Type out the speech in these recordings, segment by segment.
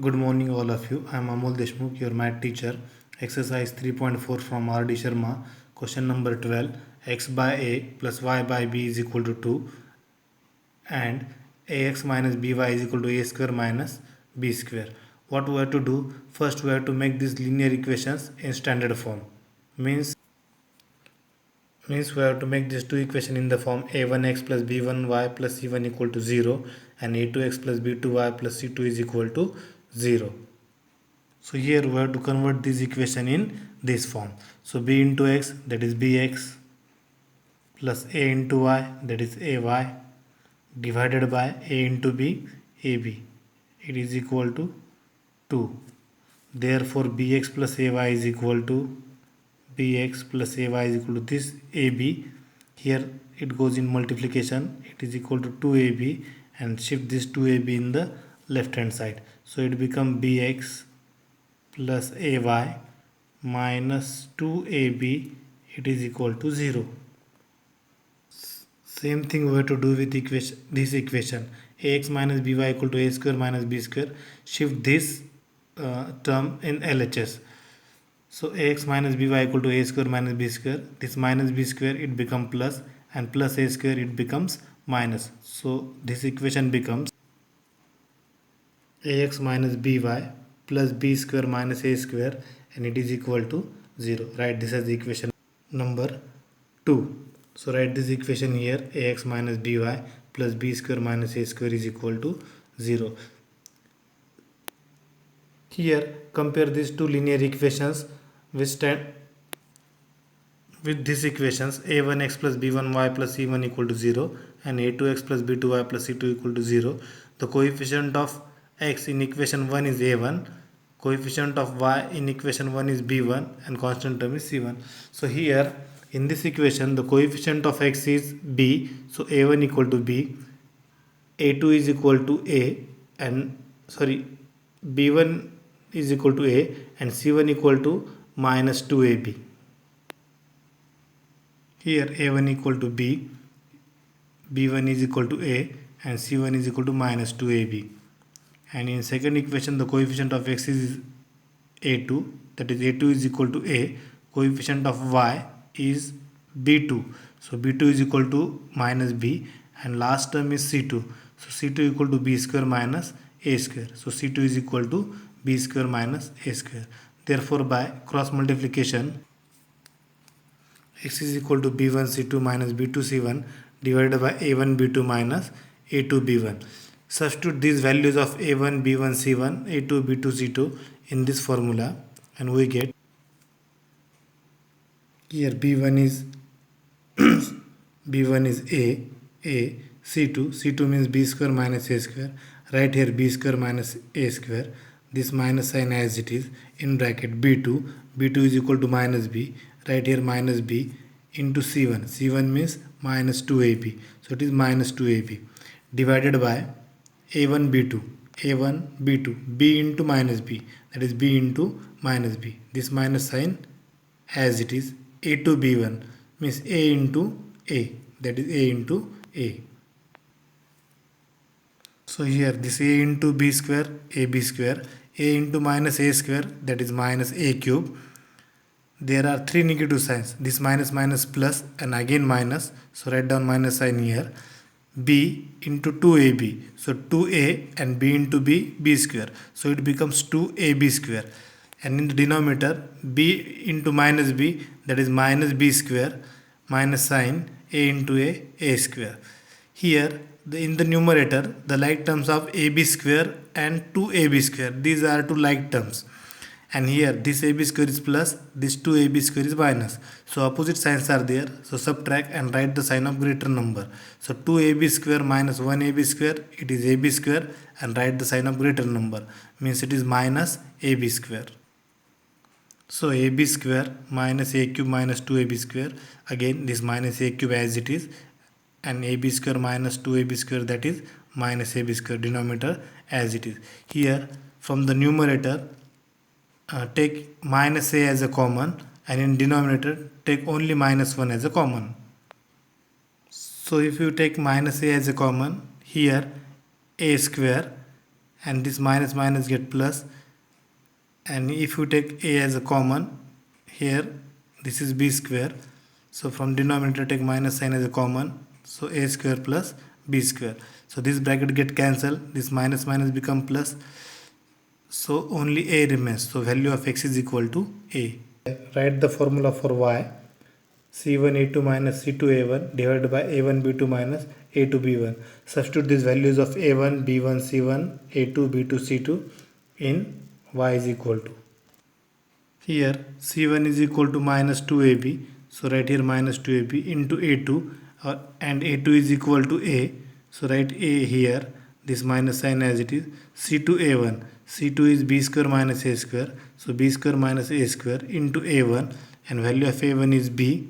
Good morning, all of you. I am Amol Deshmukh, your math teacher. Exercise 3.4 from R.D. Sharma. Question number 12. X by a plus y by b is equal to 2, and ax minus by is equal to a square minus b square. What we have to do? First, we have to make these linear equations in standard form. Means we have to make these two equations in the form a1x plus b1y plus c1 equal to 0, and a2x plus b2y plus c2 is equal to 0. So here we have to convert this equation in this form. So b into x, that is bx, plus a into y, that is ay, divided by a into b, ab. It is equal to 2. Therefore bx plus ay is equal to bx plus ay is equal to this ab. Here it goes in multiplication. It is equal to 2ab, and shift this 2ab in the left hand side. So it becomes bx plus ay minus 2ab, it is equal to 0. Same thing we have to do with this equation ax minus by equal to a square minus b square. Shift this term in LHS. So ax minus by equal to a square minus b square. This minus b square it becomes plus, and plus a square it becomes minus. So this equation becomes ax minus by plus b square minus a square, and it is equal to 0. Write this as equation number 2. So write this equation here, ax minus by plus b square minus a square is equal to 0. Here compare these two linear equations with these equations a1x plus b1y plus c1 equal to 0, and a2x plus b2y plus c2 equal to 0. The coefficient of x in equation 1 is a1, coefficient of y in equation 1 is b1, and constant term is c1. So here in this equation the coefficient of x is b, so a1 equal to b, a2 is equal to a, and b1 is equal to a, and c1 equal to minus 2ab. Here a1 equal to b, b1 is equal to a, and c1 is equal to minus 2ab. And in second equation the coefficient of x is a2, that is a2 is equal to a, coefficient of y is b2, so b2 is equal to minus b, and last term is c2, so c2 equal to b square minus a square, so c2 is equal to b square minus a square. Therefore by cross multiplication x is equal to b1 c2 minus b2 c1 divided by a1 b2 minus a2 b1. Substitute these values of a1 b1 c1 a2 b2 c2 in this formula, and we get here b1 is b1 is a c2 means b square minus a square. Write here b square minus a square, this minus sign as it is, in bracket b2 is equal to minus b. Write here minus b into c1 means minus 2ab, so it is minus 2ab, divided by a1 b2 b into minus b, that is b into minus b, this minus sign as it is, a2 b1 means a into a, that is a into a. So here this a into b square, ab square, a into minus a square, that is minus a cube. There are three negative signs, this minus minus plus and again minus, so write down minus sign here. B into 2ab, so 2a and b into b square, so it becomes 2ab square, and in the denominator b into minus b, that is minus b square, minus sign a into a square. Here in the numerator the like terms of ab square and 2ab square, these are two like terms, and here this ab square is plus, this 2ab square is minus, so opposite signs are there, so subtract and write the sign of greater number. So 2ab square minus 1ab square, it is ab square, and write the sign of greater number, means it is minus ab square. So ab square minus a cube minus 2ab square, again this minus a cube as it is, and ab square minus 2ab square, that is minus ab square, denominator as it is. Here from the numerator take minus a as a common, and in denominator take only minus 1 as a common. So if you take minus a as a common, here a square and this minus minus get plus, and if you take a as a common, here this is b square, so from denominator take minus sign as a common, so a square plus b square. So this bracket get cancelled, this minus minus become plus, so only a remains, so value of x is equal to a. Write the formula for y. C1a2 minus C2a1 divided by a1b2 minus a2b1. Substitute these values of a1, b1, c1, a2, b2, c2 in y is equal to. Here c1 is equal to minus 2ab, so write here minus 2ab into a2, and a2 is equal to a, so write a here, this minus sign as it is. C2a1, c2 is b square minus a square, so b square minus a square into a1, and value of a1 is b,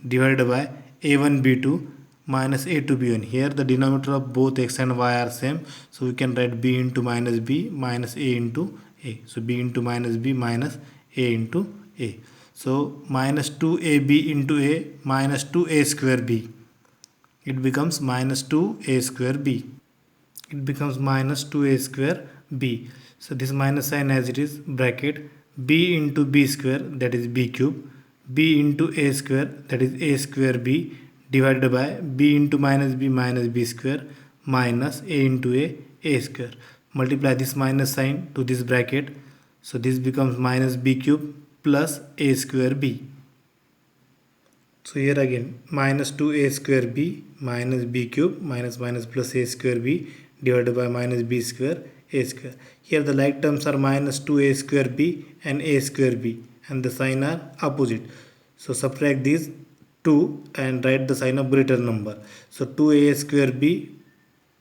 divided by a1 b2 minus a2 b1. Here the denominator of both x and y are same, so we can write b into minus b minus a into a. So b into minus b minus a into a. So minus 2ab into a minus 2a square b. It becomes minus 2a square b. It becomes minus 2a square b. So this minus sign as it is, bracket b into b square, that is b cube, b into a square, that is a square b, divided by b into minus b square minus a into a square. Multiply this minus sign to this bracket, so this becomes minus b cube plus a square b. So here again minus 2a square b minus b cube minus minus plus a square b divided by minus b square a square. Here the like terms are minus 2a square b and a square b, and the sign are opposite. So subtract these 2 and write the sign of greater number. So 2a square b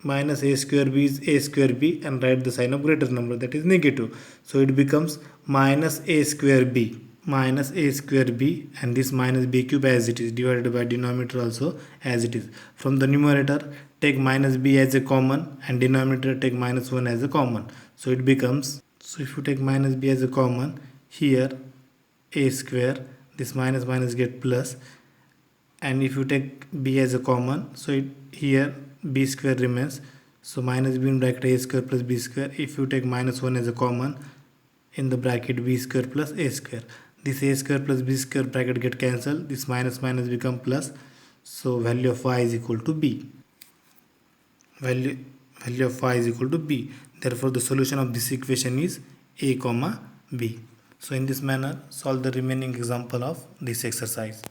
minus a square b is a square b, and write the sign of greater number, that is negative. So it becomes minus a square b, and this minus b cube as it is, divided by denominator also as it is. From the numerator take minus b as a common, and denominator take minus 1 as a common. So it becomes, so if you take minus b as a common, here a square, this minus minus get plus, and if you take b as a common, so here b square remains, so minus b in bracket a square plus b square. If you take minus 1 as a common, in the bracket b square plus a square, this a square plus b square bracket get cancelled, this minus minus become plus, so value of y is equal to b. Value of y is equal to b. Therefore the solution of this equation is a comma b. So in this manner solve the remaining example of this exercise.